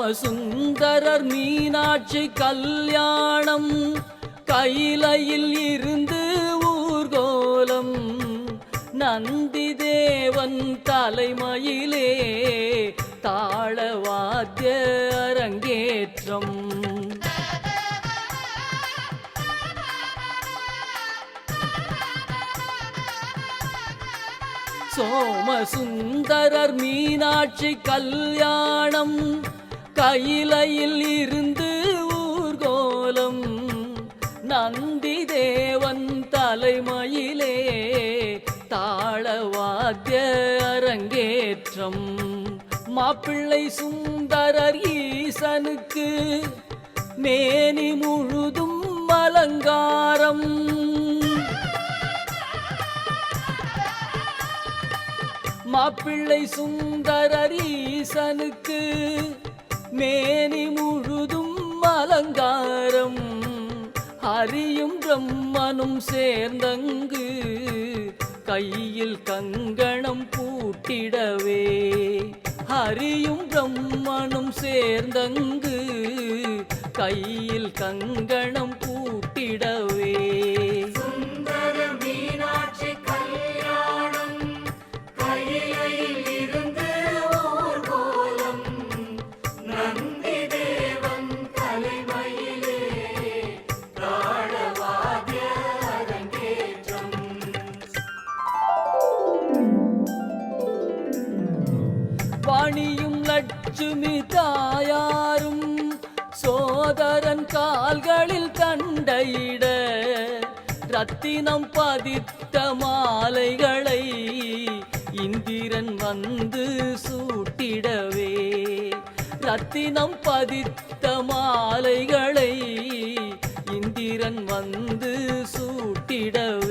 சோமசுந்தரர் மீனாட்சி கல்யாணம் கையிலையில் இருந்து ஊர்கோலம் நந்தி தேவன் தலைமையிலே தாளவாத்திய அரங்கேற்றம் சோமசுந்தரர் மீனாட்சி கல்யாணம் கையிலையில் இருந்து ஊர்கோலம் நந்தி தேவன் தலைமையிலே தாளவாத்திய அரங்கேற்றம் மாப்பிள்ளை சுந்தரர் ஈசனுக்கு மேனி முழுதும் அலங்காரம் மாப்பிள்ளை சுந்தரர் ஈசனுக்கு மேனி முழுதும் அலங்காரம் ஹரியும் பிரம்மனும் சேர்ந்தங்கு கையில் கங்கணம் பூட்டிடவே ஹரியும் பிரம்மனும் சேர்ந்தங்கு கையில் கங்கணம் பூட்டிடவே வாணியும் லட்சுமி தாயாரும் சோதரன் கால்களில் தண்டையிட ரத்தினம் பதித்த மாலைகளை இந்திரன் வந்து சூட்டிடவே ரத்தினம் பதித்த மாலைகளை இந்திரன் வந்து சூட்டிடவே